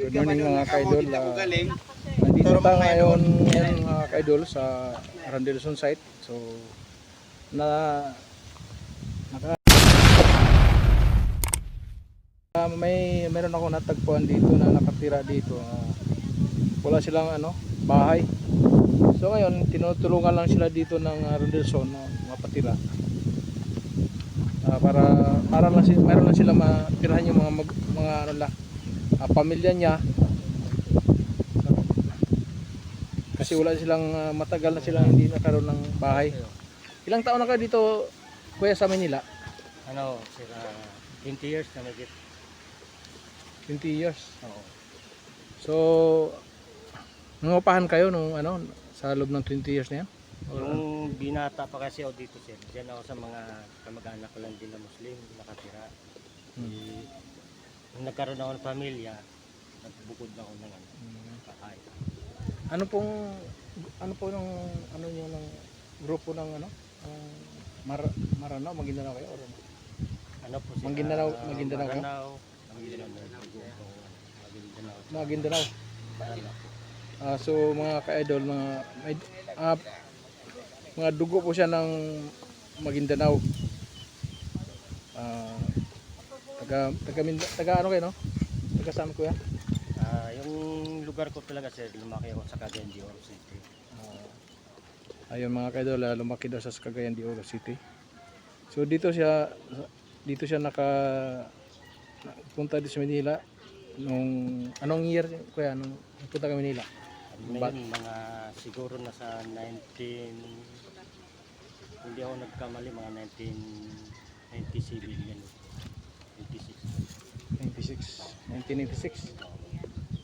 Good morning mga ka-idol. Nandito tayo ngayon mga ka-idol sa Randelson site. So meron ako natagpuan dito na nakatira dito. Wala silang bahay. So ngayon tinutulungan lang sila dito ng Randelson na mapatira. Para lang meron lang sila matirahan yung mga pamilya niya. Kasi wala silang matagal na silang hindi nakaroon ng bahay. Ilang taon na kayo dito, kuya, sa Manila? Sila 20 years na magit. 20 years. Oo. So, nangupahan kayo nung sa loob ng 20 years na yan? Yung binata pa kasi ako dito, sir. Diyan ako sa mga kamag-anak ko lang din na Muslim, nakatira. Nung nagkaroon ako ng pamilya, nagbukod na ako ng bahay. Ano po yung niyo ng grupo ng Maranao, Maguindanao kayo or Po sila? Maguindanao kayo? Maguindanao. Maguindanao. So mga ka-idol, mga dugo po siya ng Maguindanao. Taga ano kayo, no? Taga saan, kuya? Yung lugar ko talaga, sir, lumaki ako sa Cagayan de Oro City. Ayun mga ka-idol, lumaki daw sa Cagayan de Oro City. So dito siya punta dito sa Manila nung anong year, kuya, nung punta ka Manila? Ngayon, mga siguro nasa 19, hindi ako nagkamali, mga 1997 yan. 1996.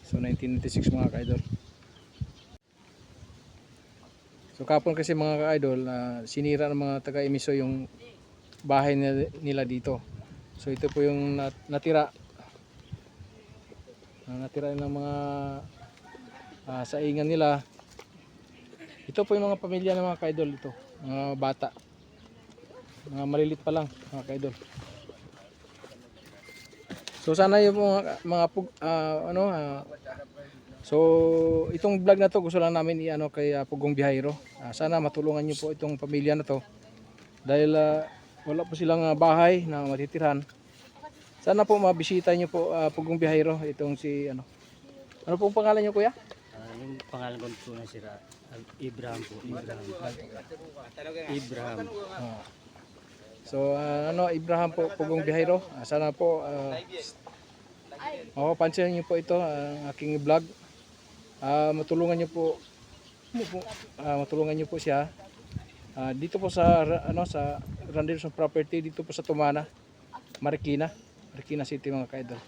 So 1996 mga ka-idol. So kapon kasi mga ka-idol, sinira ng mga taga-Emiso yung bahay nila dito. So ito po yung natira ng mga saingan nila. Ito po yung mga pamilya ng mga ka-idol dito, mga bata, mga malilit pa lang mga ka-idol. So sana yung so itong vlog na to gusto lang namin kay Pugong Biyahero. Sana matulungan niyo po itong pamilya na to dahil wala po silang bahay na matitirhan. Sana po mabisita niyo po Pugong Biyahero, itong si ano pong pangalan niyo, kuya? Yung pangalan ko na sila Ibrahim po. Ibrahim. So Ibrahim po, Pugong Biyahero. Sana po pansinin niyo po ito ang aking vlog. Matulungan niyo po siya dito po sa sa Randelson property dito po sa Tumana, Marikina City mga ka-idol.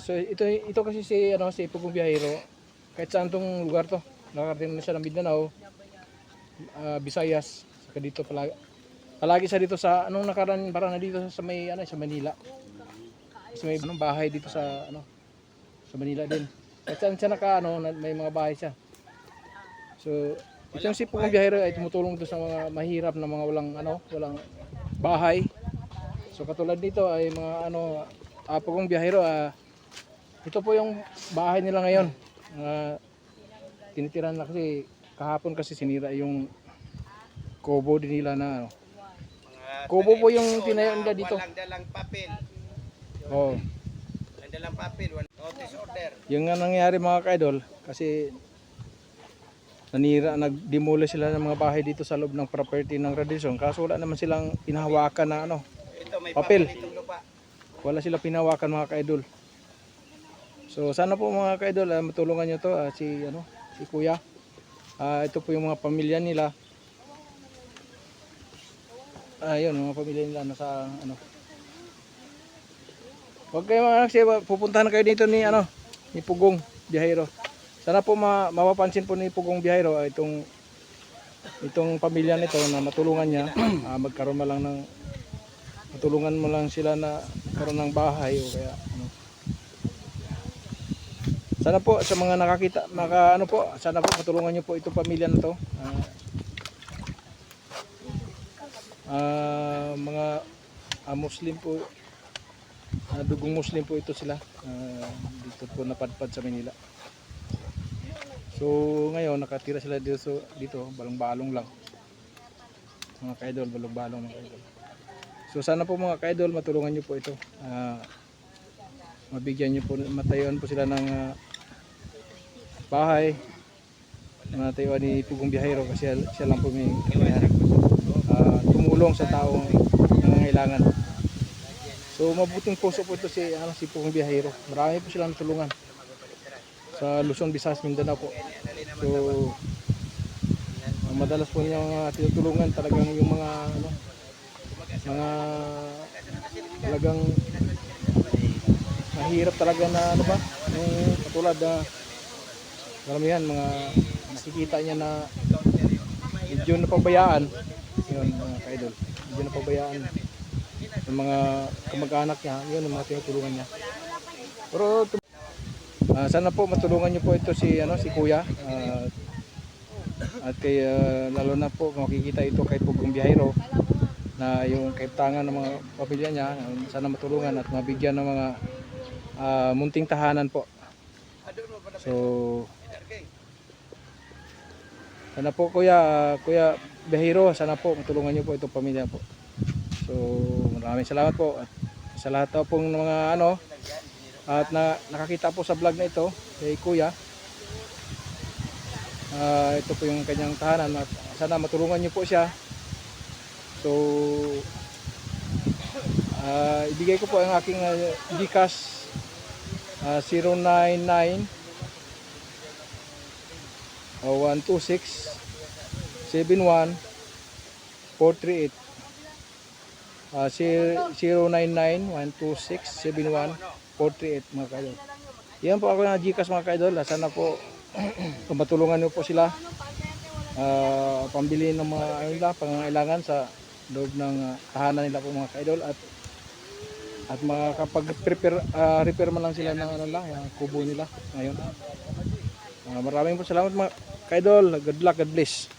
So ito kasi si Pugong Biyahero, kahit saan tong lugar to, nakarating na siya ng Mindanao, Visayas, saka dito palagi siya dito sa nakaraan parang na dito sa may sa Manila. Kasi may bahay dito sa sa Manila din. At saan siya may mga bahay siya. So itong si Pugong Biyahero ay tumutulong dito sa mga mahirap na mga walang bahay. So katulad dito ay mga Pugong Biyahero, ito po yung bahay nila ngayon. Tinitirahan na kasi kahapon kasi sinira yung kubo din nila na kubo po yung tinayo nila dito. Walang dalang papel. Oh. Walang dalang papel, notice order. Yung nga nangyari mga ka-idol, kasi nag-demolish sila ng mga bahay dito sa loob ng property ng Randelson. Kaso wala naman silang pinahawakan na Ito may papel. itong lupa. Wala silang pinahawakan mga ka-idol. So sana po mga ka-idol, matulungan nyo to si kuya. Ito po yung mga pamilya nila. Ayun, mga pamilya nila nasa Huwag kayo mga kasi pupuntahan kayo dito ni Pugong Biyahero. Sana po mapapansin po ni Pugong Biyahero itong pamilya nito na matulungan niya, magkaroon matulungan mo lang sila na karoon ng bahay o kaya Sana po sa mga nakakita, sana po matulungan niyo po itong pamilya na to. Mga Muslim po dugong Muslim po ito sila. Dito po napadpad sa Manila. So ngayon nakatira sila dito balong-balong lang. Mga ka-idol, balong-balong mga ka-idol. So sana po mga ka-idol matulungan niyo po ito. Mabigyan niyo po, matayuan po sila ng bahay. Matayuan ni Pugong Biyahero kasi siya lang po may tumulong sa taong nangangailangan. So mabuting puso po ito si Pugong Biyahero. Marami po silang natulungan sa Luzon, Visayas, Mindanao po. So madalas po niya mga tinutulungan talagang yung mga talagang mahirap talaga na yung katulad na karamihan mga nakikita niya na medyo napabayaan yun mga ka-idol, medyo napabayaan yung mga kamag-anak niya, yun ang mga tinutulungan niya. Pero sana po matulungan niyo po ito si Kuya at kay lalo na po makikita ito kay Pugong Biyahero na yung kaitangan ng mga pamilya niya, sana matulungan at mabigyan ng mga munting tahanan po. So sana po Kuya Biyahero, sana po matulungan niyo po itong pamilya po. So maraming salamat po at sa lahat po ng mga at nakakita po sa vlog na ito kay Kuya. Ito po yung kanyang tahanan at sana matulungan niyo po siya. So ibigay ko po ang aking GCash 099 126 71 438 099 126 71 438 mga kaidol. Yan po ako ng GCash mga kaidol. Sana po matulungan niyo po sila pambili ng mga pangangailangan sa loob ng tahanan nila po mga kaidol at makakapag-repair man lang sila ng yung kubo nila ngayon. Maraming po salamat mga kaidol. Good luck, God bless.